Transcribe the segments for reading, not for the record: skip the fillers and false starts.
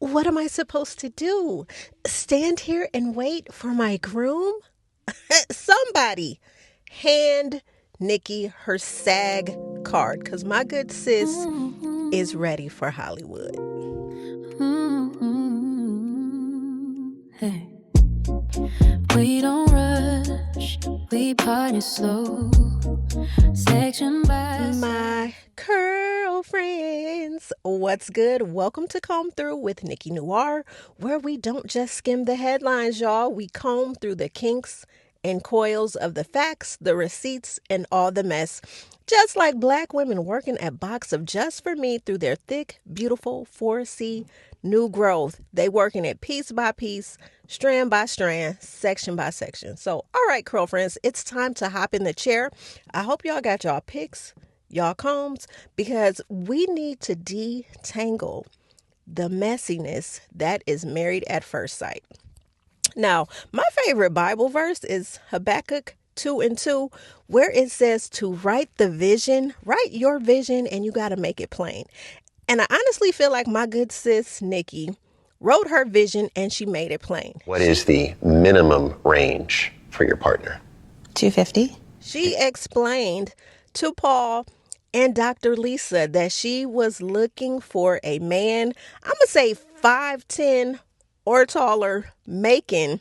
What am I supposed to do? Stand here and wait for my groom? Somebody hand Nikki her SAG card, because my good sis is ready for Hollywood. Hey. We don't rush, we party slow, section by my girlfriends, what's good? Welcome to Comb Through with Nikki Noir, where we don't just skim the headlines, y'all. We comb through the kinks and coils of the facts, the receipts, and all the mess. Just like black women working at Box of Just for Me through their thick, beautiful 4C new growth. They working it piece by piece, strand by strand, section by section. So, all right, girlfriends, it's time to hop in the chair. I hope y'all got y'all picks, y'all combs, because we need to detangle the messiness that is married at first sight. Now, my favorite Bible verse is Habakkuk 2:2, where it says to write your vision, and you got to make it plain. And I honestly feel like my good sis, Nikki, wrote her vision and she made it plain. What is the minimum range for your partner? 250. She explained to Paul and Dr. Lisa that she was looking for a man, I'm going to say 5'10" or taller, making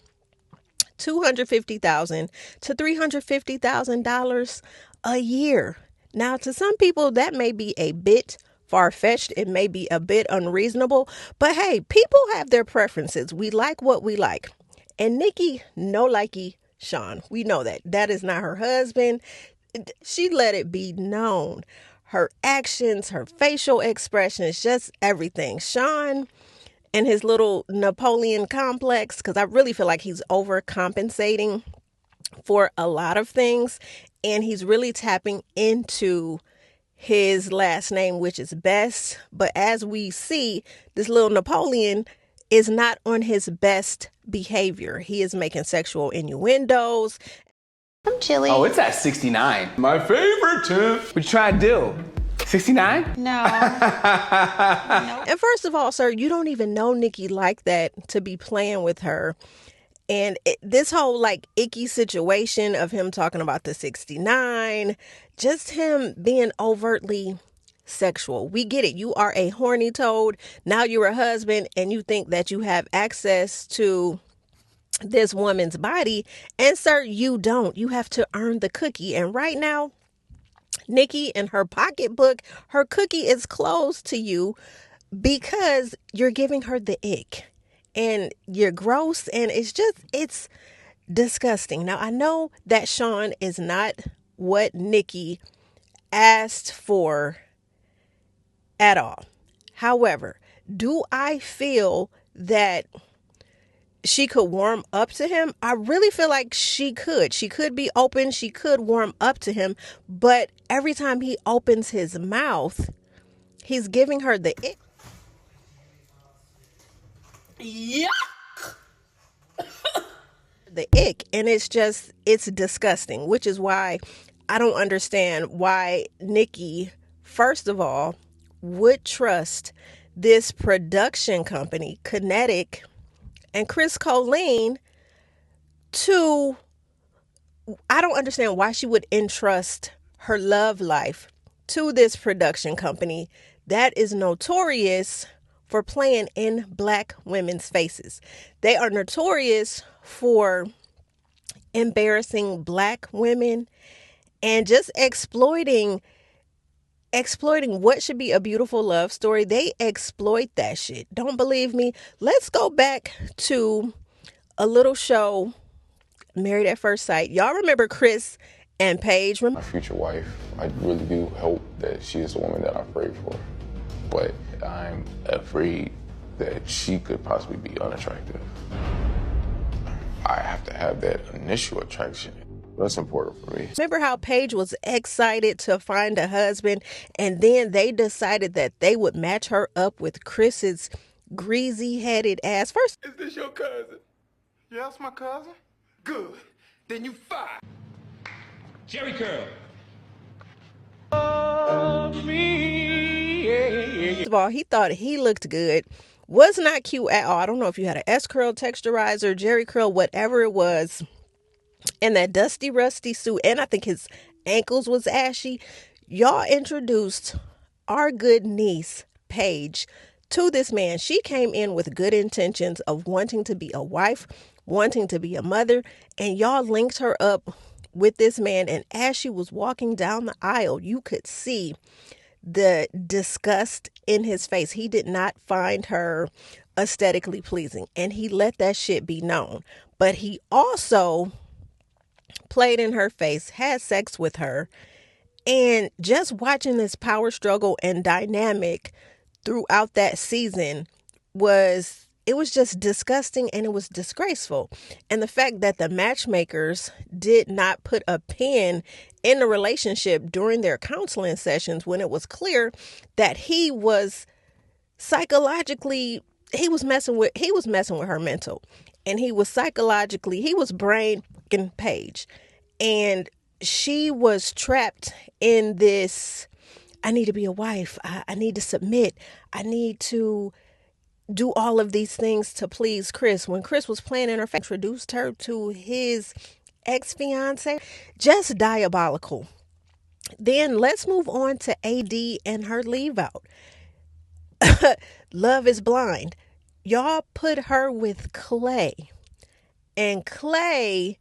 $250,000 to $350,000 a year. Now, to some people, that may be a bit far-fetched. It may be a bit unreasonable, but hey, people have their preferences. We like what we like. And Nikki, no likey Shawn. We know that. That is not her husband. She let it be known. Her actions, her facial expressions, just everything. Shawn and his little Napoleon complex, because I really feel like he's overcompensating for a lot of things. And he's really tapping into his last name, which is Best. But as we see, this little Napoleon is not on his best behavior. He is making sexual innuendos. I'm chilly. Oh, it's at 69. My favorite tip. What you trying to do? 69? No. And first of all, sir, you don't even know Nikki like that to be playing with her. And this whole like icky situation of him talking about the 69, just him being overtly sexual. We get it. You are a horny toad. Now you're a husband and you think that you have access to this woman's body. And sir, you don't. You have to earn the cookie. And right now, Nikki, in her pocketbook, her cookie is closed to you because you're giving her the ick. And you're gross, and it's disgusting. Now, I know that Shawn is not what Nikki asked for at all. However, do I feel that she could warm up to him? I really feel like she could. She could be open. She could warm up to him. But every time he opens his mouth, he's giving her the ick. Yuck! The ick, and it's disgusting, which is why I don't understand why Nikki, first of all, would trust this production company, Kinetic, and Chris Colleen I don't understand why she would entrust her love life to this production company that is notorious for playing in black women's faces. They are notorious for embarrassing black women and just exploiting what should be a beautiful love story. They exploit that shit. Don't believe me? Let's go back to a little show, Married at First Sight. Y'all remember Chris and Paige? My future wife, I really do hope that she is the woman that I prayed for. But I'm afraid that she could possibly be unattractive. I have to have that initial attraction. That's important for me. Remember how Paige was excited to find a husband, and then they decided that they would match her up with Chris's greasy-headed ass. First, Is this your cousin? Yeah, that's my cousin. Good. Then you fired. Jerry curl. of all, he thought he looked good Was not cute at all. I don't know if you had an S-curl texturizer, Jerry curl, whatever it was, and that dusty, rusty suit, and I think his ankles was ashy. Y'all introduced our good niece, Paige, to this man. She came in with good intentions of wanting to be a wife, wanting to be a mother, and y'all linked her up with this man. And as she was walking down the aisle, you could see the disgust in his face. He did not find her aesthetically pleasing, and he let that shit be known. But he also played in her face, had sex with her, and just watching this power struggle and dynamic throughout that season was just disgusting, and it was disgraceful. And the fact that the matchmakers did not put a pin in the relationship during their counseling sessions, when it was clear that he was psychologically, he was messing with her mental, and he was psychologically, he was brain fucking Paige, and she was trapped in this, I need to be a wife, I need to submit, I need to do all of these things to please Chris. When Chris was playing in her face, introduced her to his ex-fiance, just diabolical. Then let's move on to AD and her leave out. Love is Blind. Y'all put her with Clay. And Clay,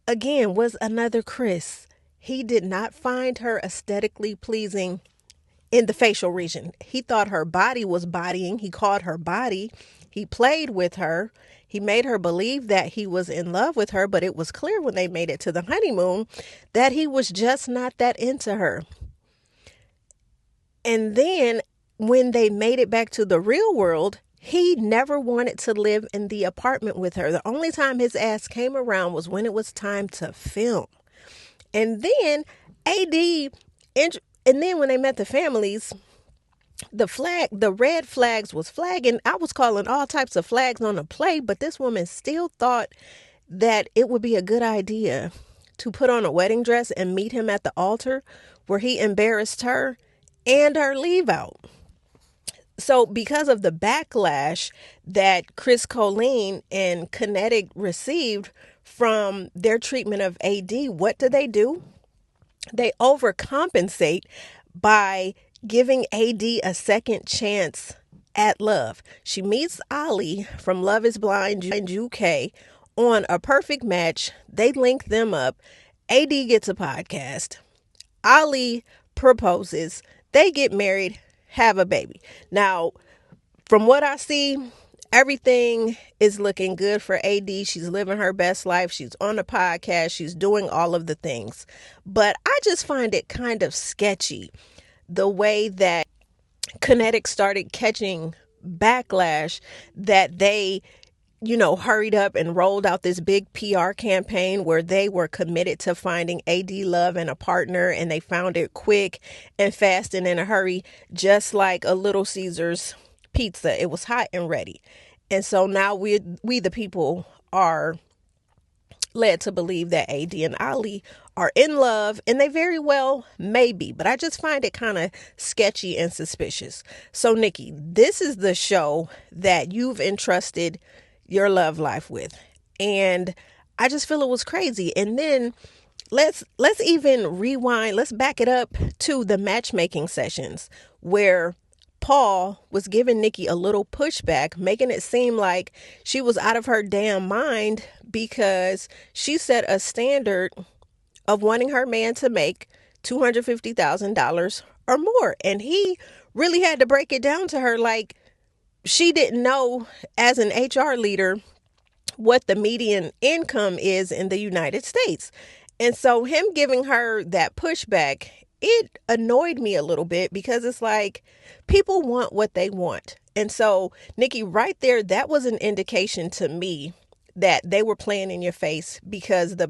again, was another Chris. He did not find her aesthetically pleasing in the facial region. He thought her body was bodying. He called her body. He played with her. He made her believe that he was in love with her, but it was clear when they made it to the honeymoon that he was just not that into her. And then when they made it back to the real world, he never wanted to live in the apartment with her. The only time his ass came around was when it was time to film. And then and then when they met the families, the red flags was flagging. I was calling all types of flags on the play, but this woman still thought that it would be a good idea to put on a wedding dress and meet him at the altar, where he embarrassed her and her leave out. So because of the backlash that Chris Colleen and Kinetic received from their treatment of AD, what do? They overcompensate by giving AD a second chance at love. She meets Ali from Love is Blind UK on A Perfect Match. They link them up. AD gets a podcast. Ali proposes. They get married, have a baby. Now, from what I see, everything is looking good for AD. She's living her best life. She's on the podcast. She's doing all of the things. But I just find it kind of sketchy the way that Kinetic started catching backlash, that they, hurried up and rolled out this big PR campaign where they were committed to finding AD love and a partner, and they found it quick and fast and in a hurry, just like a Little Caesars pizza. It was hot and ready. And so now we the people are led to believe that AD and Ali are in love, and they very well may be, but I just find it kind of sketchy and suspicious. So Nikki, this is the show that you've entrusted your love life with, and I just feel it was crazy. And then let's even rewind, let's back it up to the matchmaking sessions where Paul was giving Nikki a little pushback, making it seem like she was out of her damn mind because she set a standard of wanting her man to make $250,000 or more. And he really had to break it down to her like she didn't know, as an HR leader, what the median income is in the United States. And so him giving her that pushback, it annoyed me a little bit, because it's like people want what they want. And so, Nikki, right there, that was an indication to me that they were playing in your face, because they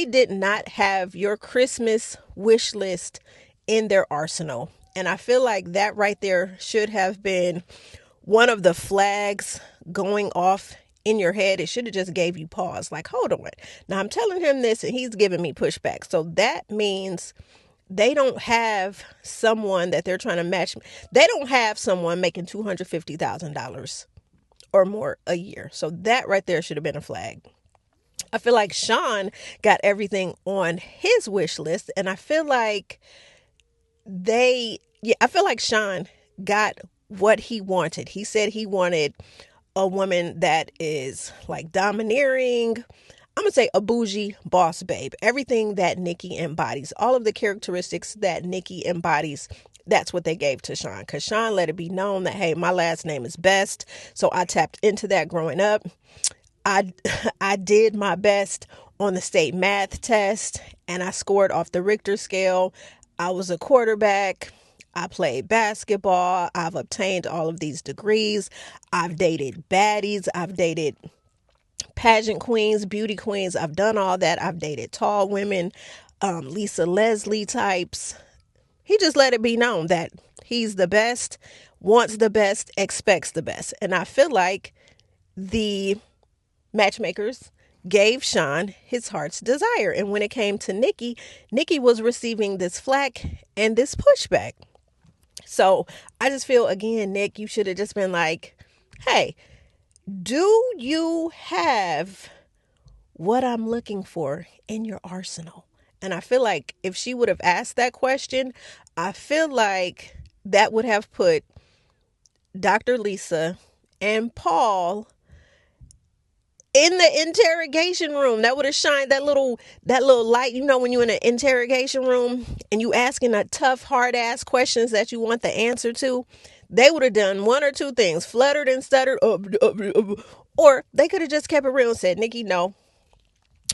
did not have your Christmas wish list in their arsenal. And I feel like that right there should have been one of the flags going off in your head. It should have just gave you pause, like, hold on, now I'm telling him this and he's giving me pushback, so that means they don't have someone that they're trying to match. They don't have someone making $250,000 or more a year. So that right there should have been a flag. I feel like Shawn got everything on his wish list, and I feel like Shawn got what he wanted. He said he wanted a woman that is like domineering. I'm going to say a bougie boss babe. Everything that Nikki embodies, all of the characteristics that Nikki embodies, that's what they gave to Shawn. Because Shawn let it be known that, hey, my last name is Best. So I tapped into that growing up. I did my best on the state math test, and I scored off the Richter scale. I was a quarterback. I played basketball. I've obtained all of these degrees. I've dated baddies. I've dated pageant queens, beauty queens. I've done all that. I've dated tall women, Lisa Leslie types. He just let it be known that he's the best, wants the best, expects the best. And I feel like the matchmakers gave Shawn his heart's desire. And when it came to Nikki, Nikki was receiving this flack and this pushback. So I just feel, again, Nick, you should have just been like, hey, do you have what I'm looking for in your arsenal? And I feel like if she would have asked that question, I feel like that would have put Dr. Lisa and Paul in the interrogation room. That would have shined that little light, when you're in an interrogation room and you asking a tough, hard ass questions that you want the answer to. They would have done one or two things, fluttered and stuttered, or they could have just kept it real and said, Nikki, no,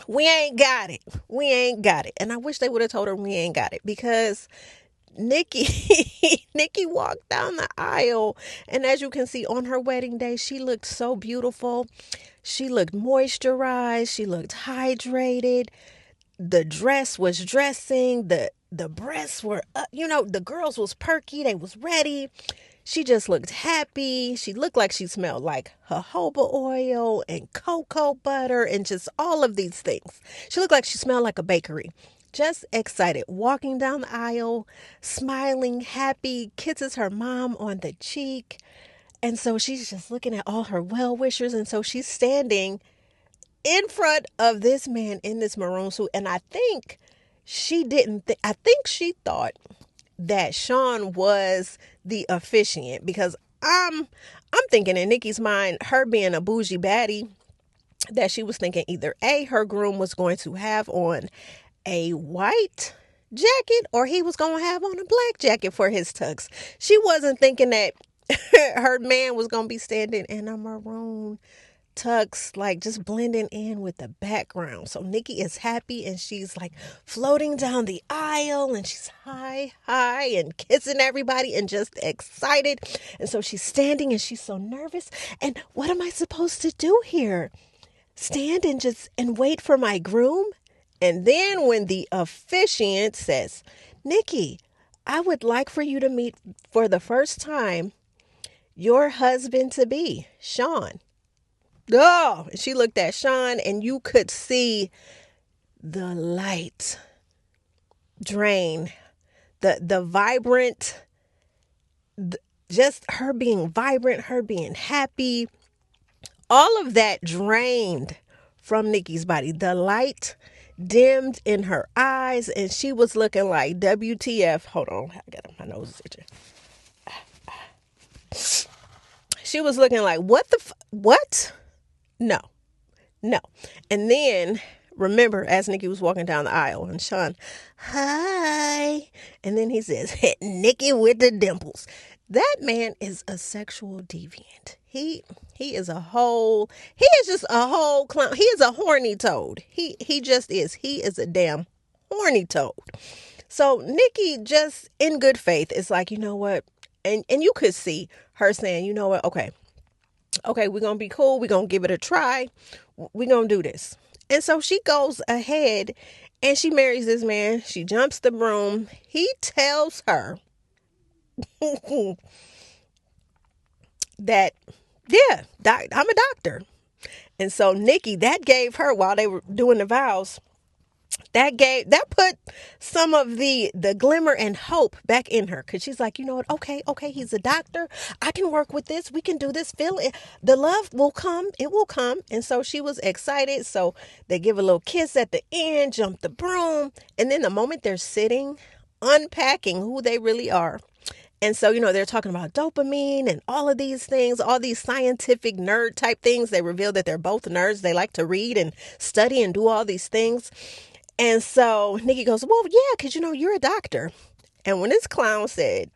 we ain't got it. We ain't got it. And I wish they would have told her we ain't got it, because Nikki walked down the aisle, and as you can see, on her wedding day, she looked so beautiful. She looked moisturized. She looked hydrated. The dress was dressing. The breasts were up. The girls was perky. They was ready. She just looked happy. She looked like she smelled like jojoba oil and cocoa butter and just all of these things. She looked like she smelled like a bakery. Just excited, walking down the aisle, smiling, happy, kisses her mom on the cheek. And so she's just looking at all her well-wishers. And so she's standing in front of this man in this maroon suit. And I think she thought that Shawn was the officiant, because I'm thinking in Nikki's mind, her being a bougie baddie, that she was thinking either A, her groom was going to have on a white jacket, or he was going to have on a black jacket for his tux. She wasn't thinking that her man was going to be standing in a maroon tux, like just blending in with the background. So Nikki is happy, and she's like floating down the aisle, and she's high and kissing everybody and just excited. And so she's standing, and she's so nervous. And what am I supposed to do here? Stand and wait for my groom? And then when the officiant says, Nikki, I would like for you to meet for the first time your husband-to-be, Shawn. Oh, she looked at Shawn, and you could see the light drain, the vibrant, just her being vibrant, her being happy. All of that drained from Nikki's body. The light dimmed in her eyes, and she was looking like WTF. Hold on, I got my nose is itching. She was looking like, what? No. And then, remember, as Nikki was walking down the aisle, and Shawn, hi. And then he says, Nikki with the dimples. That man is a sexual deviant. He is just a whole clown. He is a horny toad. He just is. He is a damn horny toad. So Nikki, just in good faith, is like, you know what? And you could see her saying, you know what? Okay, we're going to be cool. We're going to give it a try. We're going to do this. And so she goes ahead and she marries this man. She jumps the broom. He tells her that, yeah, I'm a doctor. And so Nikki, that gave her, while they were doing the vows, that put some of the glimmer and hope back in her, because she's like, you know what, okay, he's a doctor, I can work with this, we can do this, feel it, the love will come, it will come. And so she was excited. So they give a little kiss at the end, jump the broom, and then the moment they're sitting unpacking who they really are. And so, they're talking about dopamine and all of these things, all these scientific nerd type things. They reveal that they're both nerds. They like to read and study and do all these things. And so Nikki goes, well, yeah, because, you're a doctor. And when this clown said,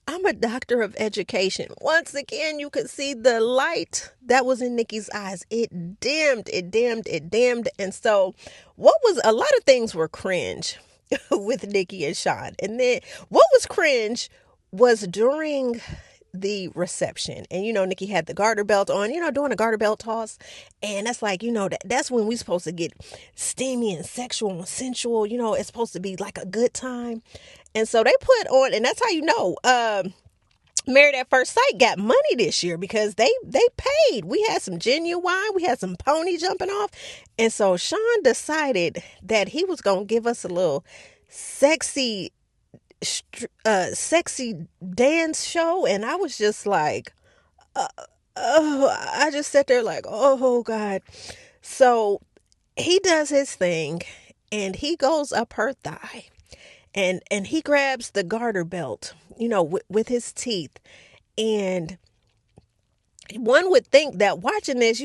I'm a doctor of education, once again, you could see the light that was in Nikki's eyes. It dimmed. And so a lot of things were cringe with Nikki and Shawn. And then what was cringe was during the reception. And, Nikki had the garter belt on, doing a garter belt toss. And that's like, that's when we're supposed to get steamy and sexual and sensual. It's supposed to be like a good time. And so they put on, and that's how Married at First Sight got money this year, because they paid. We had some genuine, we had some pony jumping off. And so Shawn decided that he was going to give us a little sexy dance show. And I was just like, I just sat there like, oh God. So he does his thing and he goes up her thigh and he grabs the garter belt, with his teeth. And one would think that watching this,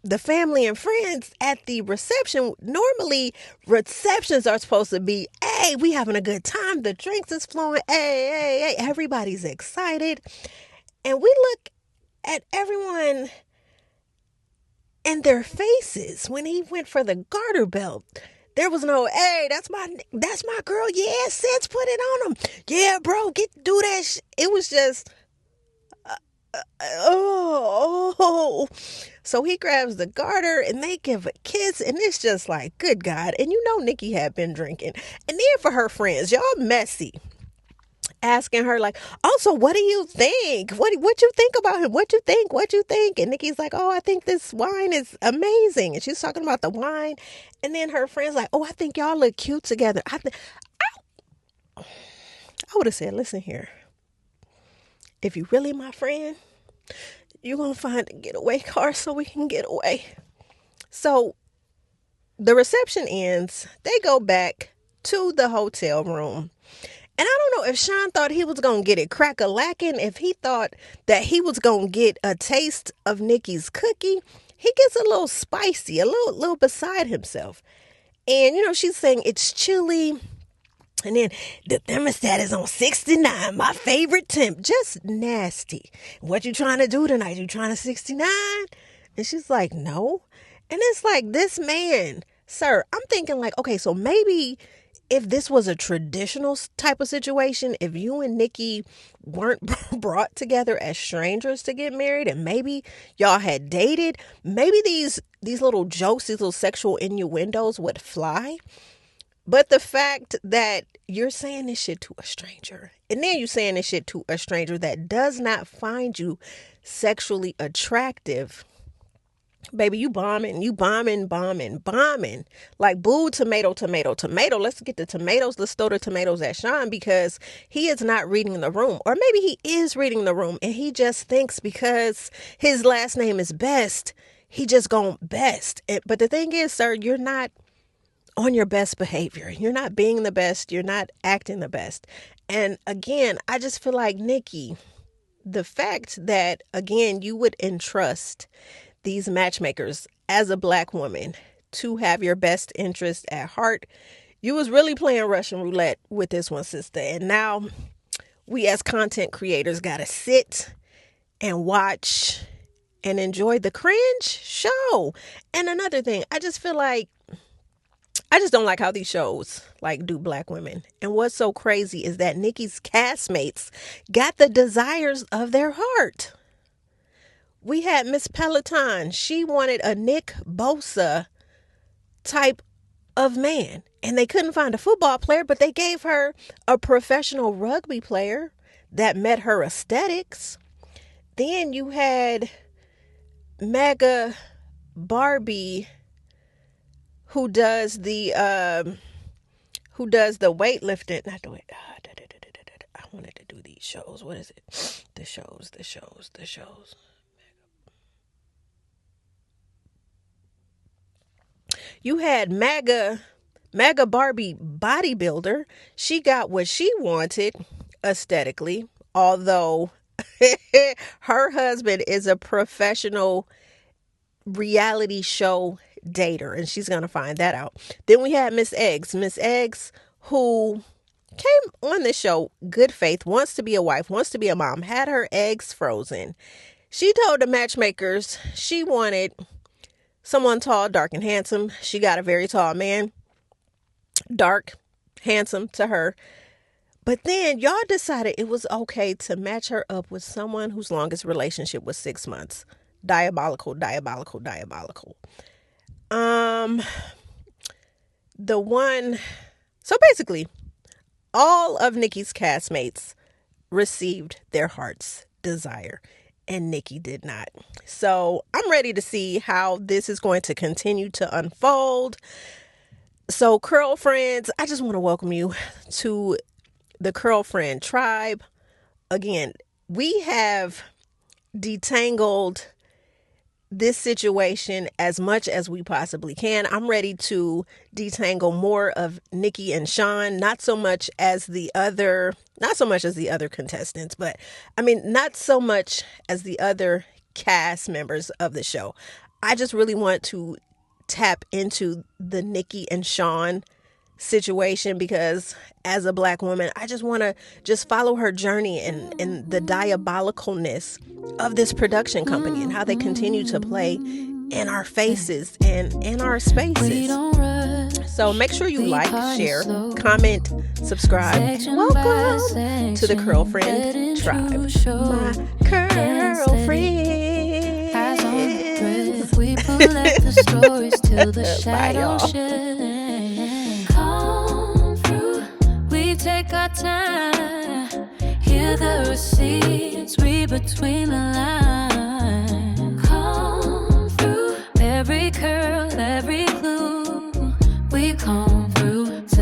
the family and friends at the reception, normally receptions are supposed to be, hey, we having a good time, the drinks is flowing, hey, everybody's excited. And we look at everyone and their faces when he went for the garter belt. There was no, hey, that's my girl, yeah, sis, put it on him, yeah, bro, do that it was just oh. So he grabs the garter and they give a kiss, and it's just like, good God. And Nikki had been drinking. And then for her friends, y'all messy, asking her like, also, what do you think? What you think about him? What you think? And Nikki's like, oh, I think this wine is amazing. And she's talking about the wine. And then her friends like, oh, I think y'all look cute together. I would have said, listen here, if you really my friend, you're going to find a getaway car so we can get away. So the reception ends. They go back to the hotel room. And I don't know if Shawn thought he was going to get it crack-a-lacking, if he thought that he was going to get a taste of Nikki's cookie. He gets a little spicy, a little beside himself. And, she's saying it's chilly. And then the thermostat is on 69, my favorite temp. Just nasty. What you trying to do tonight? You trying to 69? And she's like, no. And it's like, this man, sir, I'm thinking like, okay, so maybe if this was a traditional type of situation, if you and Nikki weren't brought together as strangers to get married, and maybe y'all had dated, maybe these little jokes, these little sexual innuendos would fly. But the fact that you're saying this shit to a stranger, and then you're saying this shit to a stranger that does not find you sexually attractive, baby, you bombing. Like, boo, tomato. Let's get the tomatoes. Let's throw the tomatoes at Shawn, because he is not reading the room. Or maybe he is reading the room and he just thinks because his last name is Best, he just gone best. But the thing is, sir, you're not on your best behavior. You're not being the best. You're not acting the best. And again, I just feel like, Nikki, the fact that, again, you would entrust these matchmakers as a Black woman to have your best interest at heart, you was really playing Russian roulette with this one, sister. And now we as content creators got to sit and watch and enjoy the cringe show. And another thing, I just feel like, I just don't like how these shows like do Black women. And what's so crazy is that Nikki's castmates got the desires of their heart. We had Miss Peloton. She wanted a Nick Bosa type of man. And they couldn't find a football player, but they gave her a professional rugby player that met her aesthetics. Then you had Mega Barbie, who does the weightlifting. Not the weight. I wanted to do these shows. What is it? The shows. You had MAGA Barbie bodybuilder. She got what she wanted aesthetically, although her husband is a professional reality show dater, and she's gonna find that out. Then we had Miss Eggs, who came on the show, good faith, wants to be a wife, wants to be a mom, had her eggs frozen. She told the matchmakers she wanted someone tall, dark, and handsome. She got a very tall man, dark, handsome to her. But then y'all decided it was okay to match her up with someone whose longest relationship was 6 months. Diabolical. So basically, all of Nikki's castmates received their heart's desire, and Nikki did not. So I'm ready to see how this is going to continue to unfold. So girlfriends, I just want to welcome you to the girlfriend tribe. Again, we have detangled this situation as much as we possibly can. I'm ready to detangle more of Nikki and Shawn, not so much as the other contestants, but I mean, not so much as the other cast members of the show. I just really want to tap into the Nikki and Shawn situation, because as a Black woman, I just want to just follow her journey and the diabolicalness of this production company and how they continue to play in our faces and in our spaces. So make sure you like, share, comment, subscribe, and welcome to the Girlfriend Tribe. My girlfriend. We pull up the stories till the shadows come through. We take our time, hear the receipts, read between the lines.